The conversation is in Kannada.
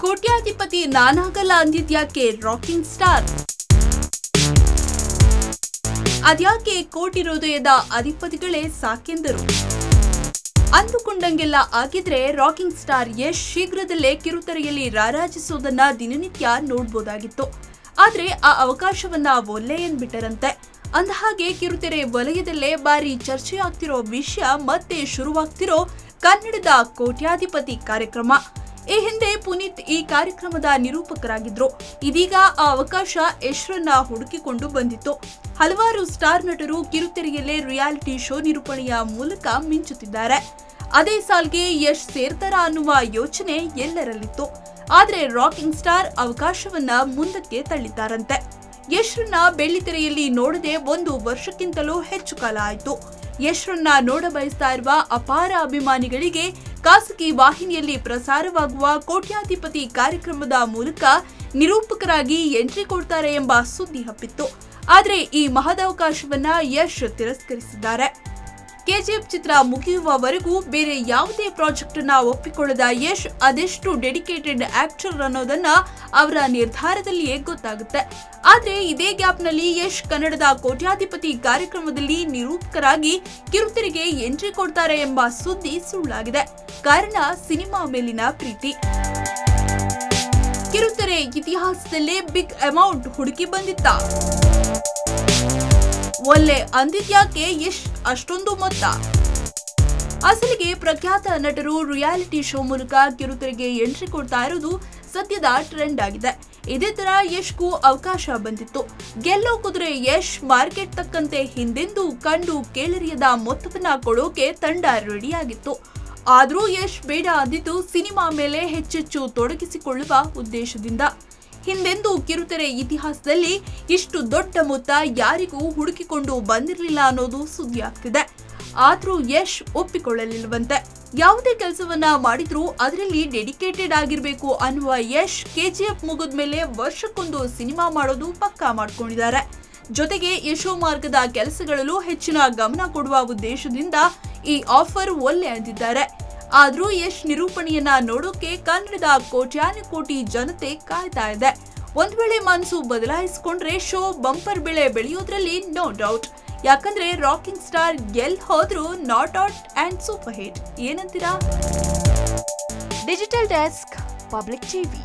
ಕೋಟ್ಯಾಧಿಪತಿ ನಾನಾಗಲ್ಲ ಅಂದಿದ್ಯಾಕೆ ರಾಕಿಂಗ್ ಸ್ಟಾರ್? ಅದ್ಯಾಕೆ ಕೋಟಿ ಹೃದಯದ ಅಧಿಪತಿಗಳೇ ಸಾಕೆಂದರು? ಅಂದುಕೊಂಡಂಗೆಲ್ಲ ಆಗಿದ್ರೆ ರಾಕಿಂಗ್ ಸ್ಟಾರ್ ಯಶ್ ಶೀಘ್ರದಲ್ಲೇ ಕಿರುತೆರೆಯಲ್ಲಿ ರಾರಾಜಿಸುವುದನ್ನ ದಿನನಿತ್ಯ ನೋಡಬಹುದಾಗಿತ್ತು. ಆದ್ರೆ ಆ ಅವಕಾಶವನ್ನ ಒಲ್ಲೆ ಎಂದ್ಬಿಟ್ಟರಂತೆ. ಅಂದಹಾಗೆ ಕಿರುತೆರೆ ವಲಯದಲ್ಲೇ ಭಾರಿ ಚರ್ಚೆಯಾಗ್ತಿರೋ ವಿಷಯ ಮತ್ತೆ ಶುರುವಾಗ್ತಿರೋ ಕನ್ನಡದ ಕೋಟ್ಯಾಧಿಪತಿ ಕಾರ್ಯಕ್ರಮ. ಈ ಹಿಂದೆ ಪುನೀತ್ ಈ ಕಾರ್ಯಕ್ರಮದ ನಿರೂಪಕರಾಗಿದ್ರು. ಇದೀಗ ಆ ಅವಕಾಶ ಯಶ್ರನ್ನ ಹುಡುಕಿಕೊಂಡು ಬಂದಿತ್ತು. ಹಲವಾರು ಸ್ಟಾರ್ ನಟರು ಕಿರುತೆರೆಯಲ್ಲೇ ರಿಯಾಲಿಟಿ ಶೋ ನಿರೂಪಣೆಯ ಮೂಲಕ ಮಿಂಚುತ್ತಿದ್ದಾರೆ. ಅದೇ ಸಾಲ್ಗೆ ಯಶ್ ಸೇರ್ತಾರ ಅನ್ನುವ ಯೋಚನೆ ಎಲ್ಲರಲ್ಲಿತ್ತು. ಆದ್ರೆ ರಾಕಿಂಗ್ ಸ್ಟಾರ್ ಅವಕಾಶವನ್ನ ಮುಂದಕ್ಕೆ ತಳ್ಳಿದ್ದಾರಂತೆ. ಯಶ್ರನ್ನ ಬೆಳ್ಳಿತೆರೆಯಲ್ಲಿ ನೋಡದೆ 1 ವರ್ಷಕ್ಕಿಂತಲೂ ಹೆಚ್ಚು ಕಾಲ ಆಯ್ತು. ಯಶ್ರನ್ನ ನೋಡ ಬಯಸ್ತಾ ಇರುವ ಅಪಾರ ಅಭಿಮಾನಿಗಳಿಗೆ ಖಾಸಗಿ ವಾಹಿನಿಯಲ್ಲಿ ಪ್ರಸಾರವಾಗುವ ಕೋಟ್ಯಾಧಿಪತಿ ಕಾರ್ಯಕ್ರಮದ ಮೂಲಕ ನಿರೂಪಕರಾಗಿ ಎಂಟ್ರಿ ಕೊಡ್ತಾರೆ ಎಂಬ ಸುದ್ದಿ ಹಬ್ಬಿತ್ತು. ಆದ್ರೆ ಈ ಮಹದವಕಾಶವನ್ನ ಯಶ್ ತಿರಸ್ಕರಿಸಿದ್ದಾರೆ. ಕೆಜಿಎಫ್ ಚಿತ್ರ ಮುಗಿಯುವವರೆಗೂ ಬೇರೆ ಯಾವುದೇ ಪ್ರಾಜೆಕ್ಟ್ ಅನ್ನ ಒಪ್ಪಿಕೊಳ್ಳದ ಯಶ್ ಅದೆಷ್ಟು ಡೆಡಿಕೇಟೆಡ್ ಆಕ್ಟರ್ ಅನ್ನೋದನ್ನ ಅವರ ನಿರ್ಧಾರದಲ್ಲಿಯೇ ಗೊತ್ತಾಗುತ್ತೆ. ಆದ್ರೆ ಇದೇ ಗ್ಯಾಪ್ ನಲ್ಲಿ ಯಶ್ ಕನ್ನಡದ ಕೋಟ್ಯಾಧಿಪತಿ ಕಾರ್ಯಕ್ರಮದಲ್ಲಿ ನಿರೂಪಕರಾಗಿ ಕಿರುತೆರೆಗೆ ಎಂಟ್ರಿ ಕೊಡ್ತಾರೆ ಎಂಬ ಸುದ್ದಿ ಸುಳ್ಳಾಗಿದೆ. ಕಾರಣ ಸಿನಿಮಾ ಮೇಲಿನ ಪ್ರೀತಿ. ಕಿರುತೆರೆ ಇತಿಹಾಸದಲ್ಲೇ ಬಿಗ್ ಅಮೌಂಟ್ ಹುಡುಕಿ ಬಂದಿತ್ತ? ಒಲ್ಲೆ ಅಂದಿದ್ಯಾಕೆ ಯಶ್ ಅಷ್ಟೊಂದು ಮೊತ್ತ? ಅಸಲಿಗೆ ಪ್ರಖ್ಯಾತ ನಟರು ರಿಯಾಲಿಟಿ ಶೋ ಮೂಲಕ ಕಿರುತೆರೆಗೆ ಎಂಟ್ರಿ ಕೊಡ್ತಾ ಇರೋದು ಸದ್ಯದ ಟ್ರೆಂಡ್ ಆಗಿದೆ. ಇದೇ ತರ ಯಶ್ಗೂ ಅವಕಾಶ ಬಂದಿತ್ತು. ಗೆಲ್ಲೋ ಕುದುರೆ ಯಶ್ ಮಾರ್ಕೆಟ್ ತಕ್ಕಂತೆ ಹಿಂದೆಂದೂ ಕಂಡು ಕೇಳರಿಯದ ಮೊತ್ತವನ್ನ ಕೊಡೋಕೆ ತಂಡ ರೆಡಿಯಾಗಿತ್ತು. ಆದ್ರೂ ಯಶ್ ಬೇಡ ಅಂದಿದ್ದು ಸಿನಿಮಾ ಮೇಲೆ ಹೆಚ್ಚೆಚ್ಚು ತೊಡಗಿಸಿಕೊಳ್ಳುವ ಉದ್ದೇಶದಿಂದ. ಹಿಂದೆಂದೂ ಕಿರುತೆರೆ ಇತಿಹಾಸದಲ್ಲಿ ಇಷ್ಟು ದೊಡ್ಡ ಮೊತ್ತ ಯಾರಿಗೂ ಹುಡುಕಿಕೊಂಡು ಬಂದಿರಲಿಲ್ಲ ಅನ್ನೋದು ಸುದ್ದಿ ಆಗ್ತಿದೆ. ಆದ್ರೂ ಯಶ್ ಒಪ್ಪಿಕೊಳ್ಳಲಿಲ್ವಂತೆ. ಯಾವುದೇ ಕೆಲಸವನ್ನ ಮಾಡಿದ್ರೂ ಅದರಲ್ಲಿ ಡೆಡಿಕೇಟೆಡ್ ಆಗಿರ್ಬೇಕು ಅನ್ನುವ ಯಶ್ ಕೆಜಿಎಫ್ ಮುಗಿದ್ಮೇಲೆ ವರ್ಷಕ್ಕೊಂದು ಸಿನಿಮಾ ಮಾಡೋದು ಪಕ್ಕಾ ಮಾಡ್ಕೊಂಡಿದ್ದಾರೆ. ಜೊತೆಗೆ ಯಶೋ ಮಾರ್ಗದ ಕೆಲಸಗಳಲ್ಲೂ ಹೆಚ್ಚಿನ ಗಮನ ಕೊಡುವ ಉದ್ದೇಶದಿಂದ ಈ ಆಫರ್ ಒಲ್ಲೆ ಅಂದಿದ್ದಾರೆ. ಆದ್ರೂ ಯಶ್ ನಿರೂಪಣೆಯನ್ನ ನೋಡೋಕೆ ಕನ್ನಡದ ಕೋಟ್ಯಾನುಕೋಟಿ ಜನತೆ ಕಾಯ್ತಾ ಇದೆ. ಒಂದ್ ವೇಳೆ ಮನಸ್ಸು ಬದಲಾಯಿಸಿಕೊಂಡ್ರೆ ಶೋ ಬಂಪರ್ ಬೆಳೆ ಬೆಳೆಯೋದ್ರಲ್ಲಿ ನೋ ಡೌಟ್. ಯಾಕಂದ್ರೆ ರಾಕಿಂಗ್ ಸ್ಟಾರ್ ಎಲ್ ಹೋದ್ರು not out and super hit. ಏನಂತೀರಾ? Digital desk, public TV.